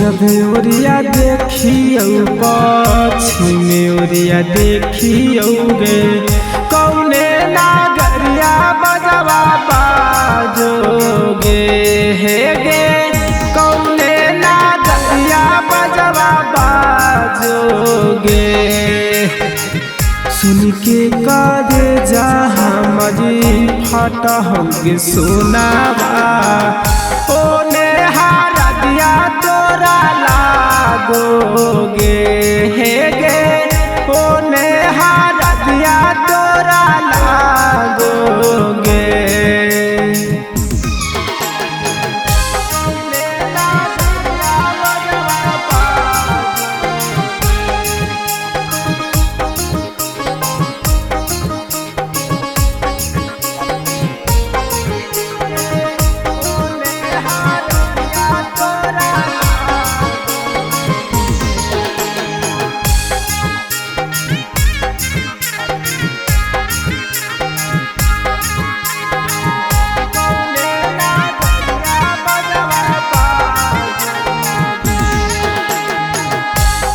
पूरब ओरिया देखियो पश्चिम ओरिया देखियो गे कौने नागरिया बजवा बाजोगे हे गे कौने नागरिया बजवा बाजोगे। सुन के काजे जहाँ मजी फटा होगे सुनावा ओने हारा दिया तोरा लागोगे हे गे ओने हारा दिया तोरा लागोगे।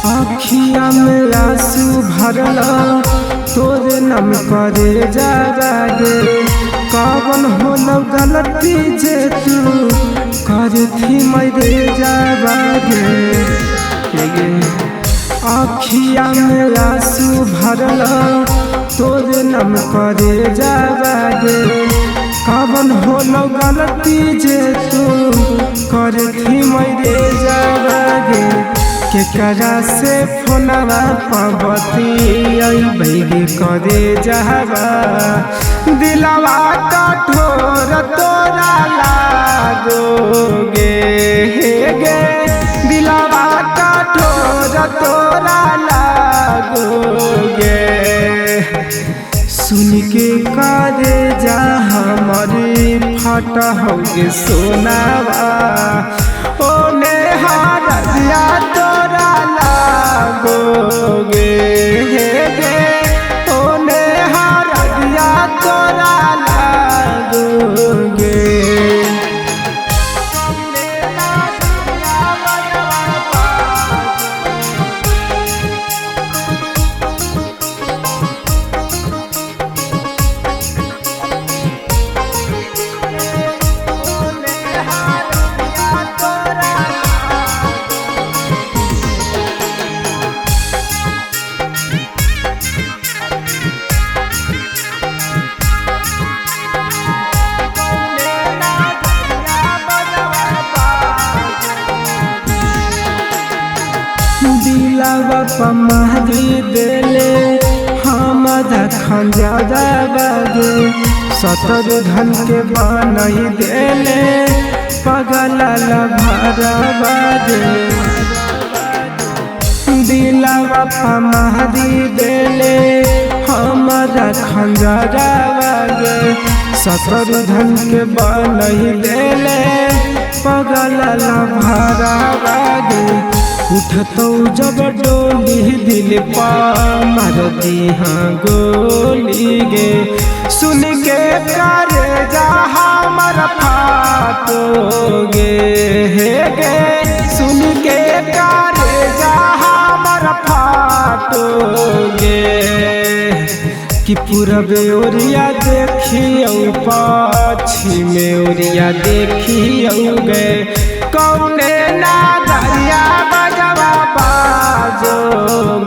अखिया में आंसू भरला तोरे नम करे जागे कवन होलो गलती जे तू करथी मरे जागे। अखिया में आंसू भरला तोरे नम करे जागे कवन होलो गलती जे तू करथी मरे जागे। केकरा से फोनवा पबती बैगे करे जहवा दिलवा कठोर तोरा लागोगे हे गे दिलवा कठोर तोरा लागोगे। सुन के करे जहाँ मरे फटा होगे सोनावा ओने हारा दिया तोरा लागोगे हे गे ओने हारा दिया तोरा लागोगे। दिलवा पमारी देले हमारा खंजादा बागे सतर धन के बनई देले पगला लभारा बागे। दिलवा पमारी देले हमारा खंजादा बागे सतर धन के बनई देले पगला लभारा बागे। उठतो जब डोली दिल पा मार दी हाँ गोली गे सुन के करे जहाँ मर फाटोगे हे गे सुन के करे जहाँ मर फाटोगे। कि पूरब ओरिया देखियो पश्चिम ओरिया देखियो गे कौने नागरिया बजवा बाजोगे।